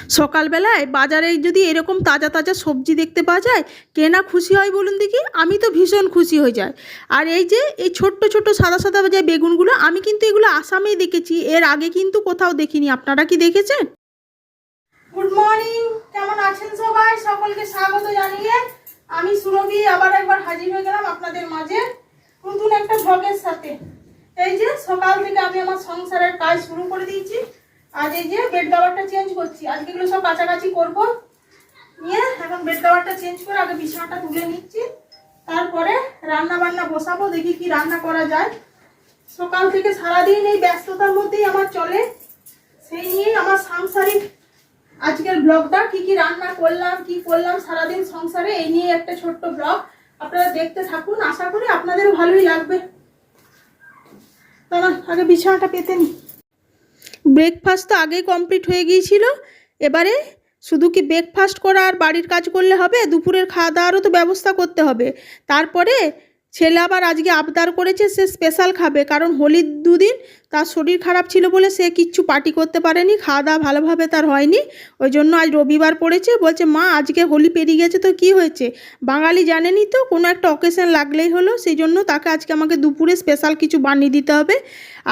সকালবেলায় বাজারে যদি এরকম তাজা তাজা সবজি দেখতে পাওয়া যায়, কে না খুশি হয় বলুন দেখি? আমি তো ভীষণ খুশি হয়ে যাই। আর এই যে এই ছোট্ট ছোট্ট সাদা সাদা যে বেগুনগুলো, আমি কিন্তু এগুলো আসামেই দেখেছি, এর আগে কিন্তু কোথাও দেখিনি। আপনারা কি দেখেছেন? গুড মর্নিং, কেমন আছেন সবাই? সকলকে স্বাগত জানিয়ে আমি সুরভি আবার একবার হাজির হয়ে গেলাম আপনাদের মাঝে নতুন একটা ব্লগের সাথে। এই যে সকাল থেকে আমি আমার সংসারের কাজ শুরু করে দিয়েছি। আজ এই যে বেড কভারটা চেঞ্জ করছি, আজকে এগুলো সব কাছাকাছি করবো। নিয়ে এখন বেড কভারটা চেঞ্জ করে আগে বিছানাটা তুলে নিচ্ছি, তারপরে রান্না বান্না বসাবো। দেখি কি রান্না করা যায়। সকাল থেকে সারাদিন এই ব্যস্ততার মধ্যেই আমার চলে, সেই নিয়ে আমার সাংসারিক আজকের ব্লগটা কি কি রান্না করলাম, কি করলাম সারাদিন সংসারে, এই নিয়ে একটা ছোট্ট ব্লগ। আপনারা দেখতে থাকুন, আশা করি আপনাদেরও ভালোই লাগবে। তাহলে আগে বিছানাটা পেতে নি। ব্রেকফাস্ট তো আগেই কমপ্লিট হয়ে গিয়েছিল, এবারে শুধু কি ব্রেকফাস্ট করা আর বাড়ির কাজ করলে হবে? দুপুরের খাওয়া দাওয়ারও তো ব্যবস্থা করতে হবে। তারপরে ছেলে আবার আজকে আবদার করেছে, সে স্পেশাল খাবে, কারণ হোলির দুদিন তার শরীর খারাপ ছিল বলে সে কিচ্ছু পার্টি করতে পারেনি, খাওয়া দাওয়া ভালোভাবে তার হয়নি। ওই জন্য আজ রবিবার পড়েছে, বলছে মা আজকে হোলি পেরিয়ে গেছে তো কি হয়েছে, বাঙালি জানেনি তো, কোনো একটা অকেশন লাগলেই হলো, সেই জন্য তাকে আজকে আমাকে দুপুরে স্পেশাল কিছু বানিয়ে দিতে হবে।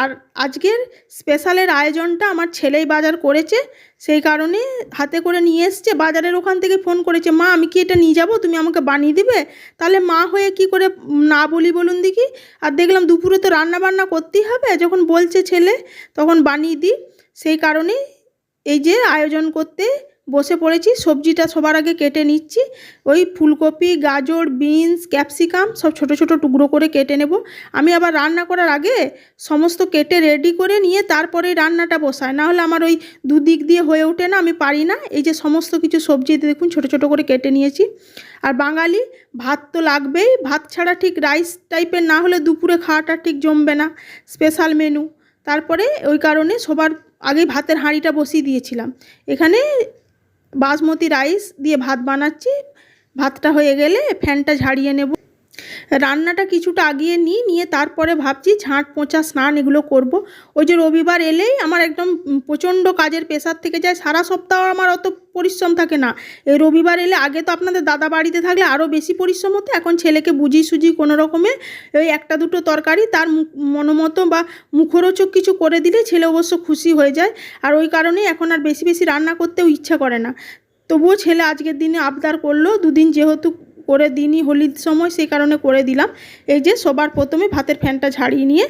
আর আজকের স্পেশালের আয়োজনটা আমার ছেলেই বাজার করেছে, সেই কারণে হাতে করে নিয়ে এসছে। বাজারের ওখান থেকে ফোন করেছে, মা আমি কি এটা নিয়ে যাব, তুমি আমাকে বানিয়ে দিবে? তাহলে মা হয়ে কি করে না বলি বলুন দেখি। আর দেখলাম দুপুরে তো রান্না বান্না করতেই হবে, যখন বলছে ছেলে তখন বানিয়ে দিই। সেই কারণে এই যে আয়োজন করতে বসে পড়েছি। সবজিটা সবার আগে কেটে নিচ্ছি। ওই ফুলকপি, গাজর, বিনস, ক্যাপসিকাম সব ছোট ছোট টুকরো করে কেটে নেব। আমি আবার রান্না করার আগে সমস্ত কেটে রেডি করে নিয়ে তারপরে রান্নাটা বসাই, না হলে আমার ওই দুদিক দিয়ে হয়ে ওঠে না, আমি পারি না। এই যে সমস্ত কিছু সবজি দেখুন ছোট ছোট করে কেটে নিয়েছি। আর বাঙালি ভাত তো লাগবেই, ভাত ছাড়া ঠিক রাইস টাইপের না হলে দুপুরে খাওয়াটা ঠিক জমবে না, স্পেশাল মেনু। তারপরে ওই কারণে সবার আগে ভাতের হাঁড়িটা বসিয়ে দিয়েছিলাম। এখানে বাসমতি রাইস দিয়ে ভাত বানাচ্ছি। ভাতটা হয়ে গেলে ফ্যানটা ঝাড়িয়ে নেব। রান্নাটা কিছুটা আগিয়ে নিয়ে তারপরে ভাবছি ঝাঁট পোঁছা স্নান এগুলো করব। ওই যে রবিবার এলেই আমার একদম প্রচণ্ড কাজের প্রেশার থেকে যায়, সারা সপ্তাহ আমার অত পরিশ্রম থাকে না। এই রবিবার এলে, আগে তো আপনাদের দাদা বাড়িতে থাকলে আরও বেশি পরিশ্রম হতো, এখন ছেলেকে বুঝিয়ে সুঝিয়ে কোনো রকমে ওই একটা দুটো তরকারি তার মনোমতো বা মুখরোচক কিছু করে দিলে ছেলে অবশ্য খুশি হয়ে যায়। আর ওই কারণেই এখন আর বেশি বেশি রান্না করতেও ইচ্ছা করে না। তবুও ছেলে আজকের দিনে আবদার করলো, দুদিন যেহেতু করে দিনই হোলির সময়, সেই কারণে করে দিলাম। এই যে সবার প্রথমে ভাতের ফ্যানটা ঝাড়িয়ে নিয়ে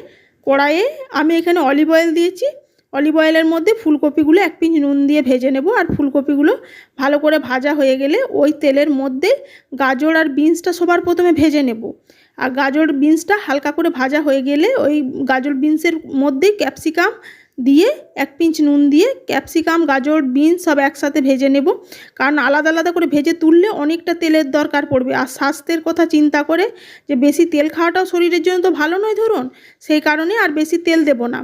কড়াইয়ে আমি এখানে অলিভ অয়েল দিয়েছি। অলিভ অয়েলের মধ্যে ফুলকপিগুলো এক পিঞ্চ নুন দিয়ে ভেজে নেব। আর ফুলকপিগুলো ভালো করে ভাজা হয়ে গেলে ওই তেলের মধ্যে গাজর আর বিনসটা সবার প্রথমে ভেজে নেব। আর গাজর বিনসটা হালকা করে ভাজা হয়ে গেলে ওই গাজর বিনসের মধ্যেই ক্যাপসিকাম দিয়ে এক পিঞ্চ নুন দিয়ে ক্যাপসিকাম, গাজর, বিনস সব একসাথে ভেজে নেব। কারণ আলাদা আলাদা করে ভেজে তুললে অনেকটা তেলের দরকার পড়বে, আর স্বাস্থ্যের কথা চিন্তা করে যে বেশি তেল খাওয়াটাও শরীরের জন্য তো ভালো নয় ধরুন, সেই কারণে আর বেশি তেল দেব না।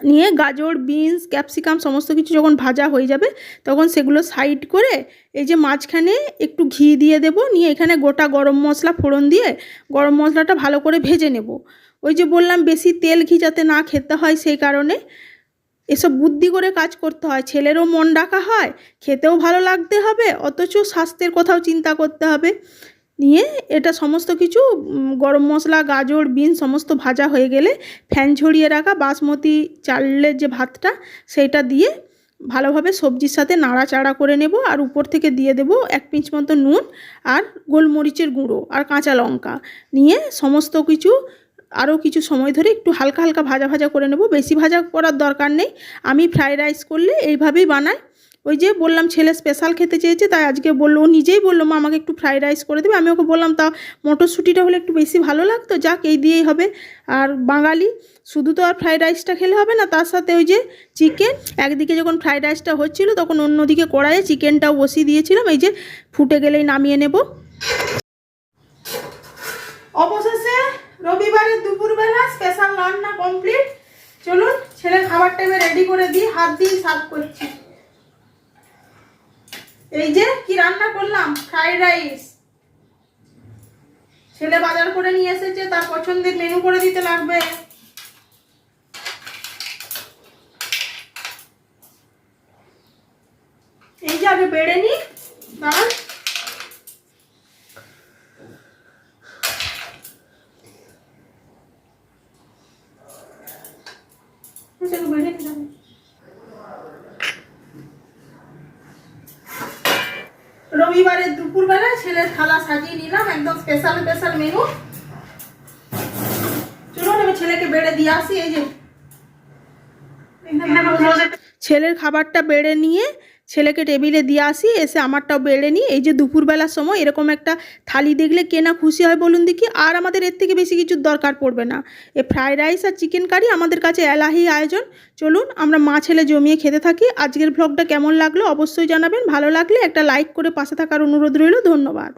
নিয়ে গাজর, বিনস, ক্যাপসিকাম সমস্ত কিছু যখন ভাজা হয়ে যাবে তখন সেগুলো সাইড করে এই যে মাঝখানে একটু ঘি দিয়ে দেব। নিয়ে এখানে গোটা গরম মশলা ফোড়ন দিয়ে গরম মশলাটা ভালো করে ভেজে নেব। ওই যে বললাম বেশি তেল ঘি যাতে না খেতে হয়, সেই কারণে এসব বুদ্ধি করে কাজ করতে হয়, ছেলেরও মন রাখা হয়, খেতেও ভালো লাগতে হবে, অথচ স্বাস্থ্যের কথাও চিন্তা করতে হবে। নিয়ে এটা সমস্ত কিছু গরম মশলা, গাজর, বিন সমস্ত ভাজা হয়ে গেলে ফ্যান ঝরিয়ে রাখা বাসমতি চালের যে ভাতটা সেইটা দিয়ে ভালোভাবে সবজির সাথে নাড়াচাড়া করে নেব। আর উপর থেকে দিয়ে দেব এক পিঞ্চ মতো নুন আর গোলমরিচের গুঁড়ো আর কাঁচা লঙ্কা। নিয়ে সমস্ত কিছু আরও কিছু সময় ধরে একটু হালকা হালকা ভাজা ভাজা করে নেব, বেশি ভাজা করার দরকার নেই। আমি ফ্রাইড রাইস করলে এইভাবেই বানাই। ওই যে বললাম ছেলে স্পেশাল খেতে চেয়েছে, তাই আজকে বললো, ও নিজেই বললো মা আমাকে একটু ফ্রাইড রাইস করে দেবে। আমি ওকে বললাম তা মটরশুঁটিটা হলে একটু বেশি ভালো লাগতো, যাক এই দিয়েই হবে। আর বাঙালি শুধু তো আর ফ্রাইড রাইসটা খেলে হবে না, তার সাথে ওই যে চিকেন, একদিকে যখন ফ্রাইড রাইসটা হচ্ছিলো তখন অন্যদিকে কড়াইয়ে চিকেনটাও বসিয়ে দিয়েছিলাম। এই যে ফুটে গেলেই নামিয়ে নেব। অবশেষে রবিবারের দুপুরবেলা স্পেশাল রান্না কমপ্লিট। চলুন ছেলের খাবার টাইমে রেডি করে দিই, হাত দিয়ে সার্ভ করছি। এই যে কি রান্না করলাম, ফ্রাইড রাইস। ছেলে বাজার করে নিয়ে এসেছে, তার পছন্দের মেনু করে দিতে লাগবে। আগে বেড়ে নি বাবা। রবিবারের দুপুরবেলা ছেলের থালা সাজিয়ে নিলাম, একদম স্পেশাল স্পেশাল মেনু। চলুন আমি ছেলেকে বেড়ে দিয়ে আসি। এই যে ছেলের খাবারটা বেড়ে নিয়ে ছেলেকে টেবিলে দিয়ে আসি, এসে আমারটাও বেড়ে নিই। এই যে দুপুরবেলার সময় এরকম একটা থালি দেখলে কে না খুশি হয় বলুন দেখি। আর আমাদের এর থেকে বেশি কিছুর দরকার পড়বে না। এই ফ্রাইড রাইস আর চিকেন কারি আমাদের কাছে এলাহি আয়োজন। চলুন আমরা মা ছেলে জমিয়ে খেতে থাকি। আজকের ভ্লগটা কেমন লাগলো অবশ্যই জানাবেন। ভালো লাগলে একটা লাইক করে পাশে থাকার অনুরোধ রইল। ধন্যবাদ।